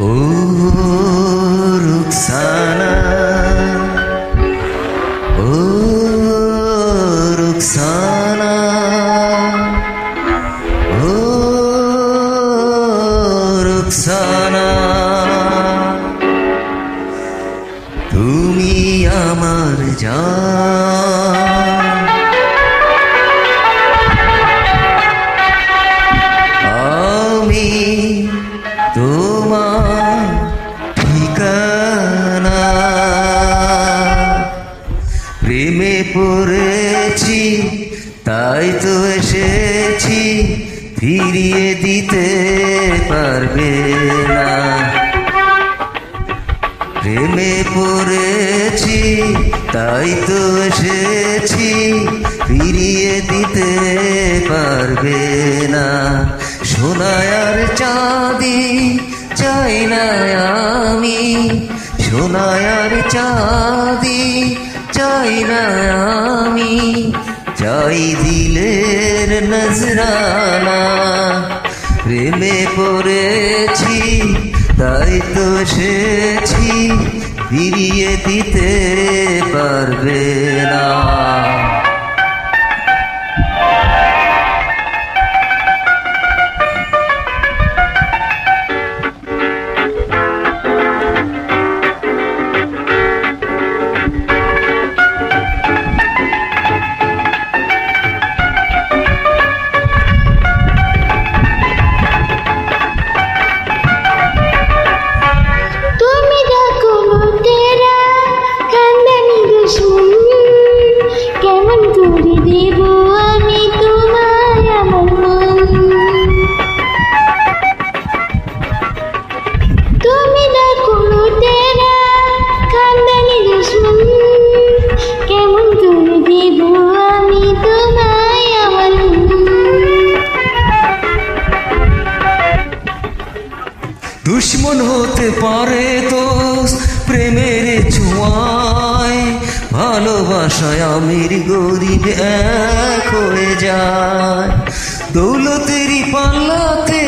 ও রুকসানা, ও রুকসানা, ও রুকসানা, তুমি আমার জান, আমি তোমার ঠিকানা। প্রেমে পড়েছি তাই তো এসেছি, ফিরিয়ে দিতে পারবে না। প্রেমে পড়েছি তাই তো এসেছি, ফিরিয়ে দিতে পারবে না। সোনার চাঁদি চাই না আমি, সোনার চাঁদি চাই না আমি, চাই দিলের নজরানা। প্রেমে পড়েছি তাই তো এসেছি, ফিরিয়ে দিতে পারবে না। দুশ্মন হতে পারে তো প্রেমের ছোঁয়ায়, ভালোবাসায় আমির গরিব এক হয়ে যায়। দৌলতেরই পাল্লাতে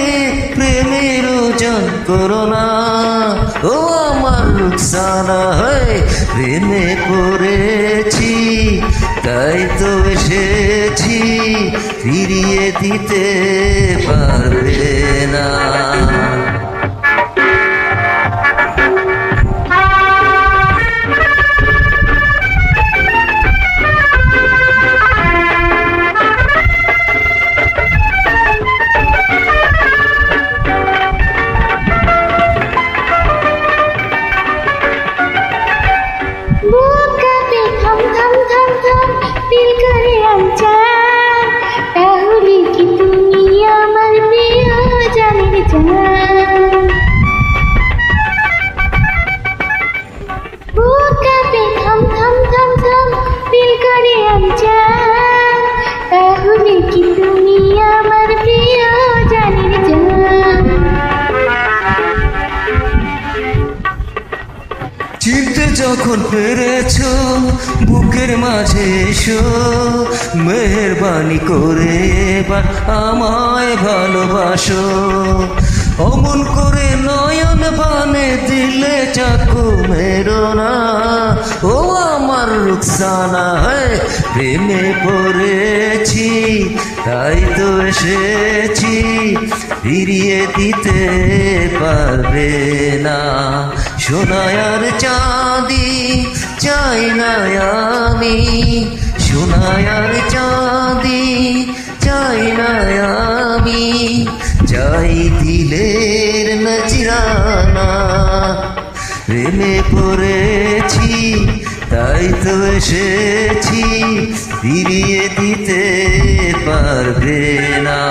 প্রেমের ওজন করো না, ও আমার রুকসানা। প্রেমে পড়েছি তাই তো এসেছি, ফিরিয়ে দিতে পারবে না। চিনতে যখন পেরেছ বুকের মাঝে এসো, মেহেরবানি করে এবার আমায় ভালোবাসো। অমন করে নয়ন বানে দিলে চাকু মেরো না, ও আমার রুকসানা। প্রেমে পড়েছি তাই তো এসেছি, ফিরিয়ে দিতে পারবে না। সোনার চাঁদি চাই না আমি, সোনার চাঁদি চাই না আমি, চাই দিলের নজরানা। প্রেমে পড়েছি তাই তো এসেছি, ফিরিয়ে দিতে পারবে না।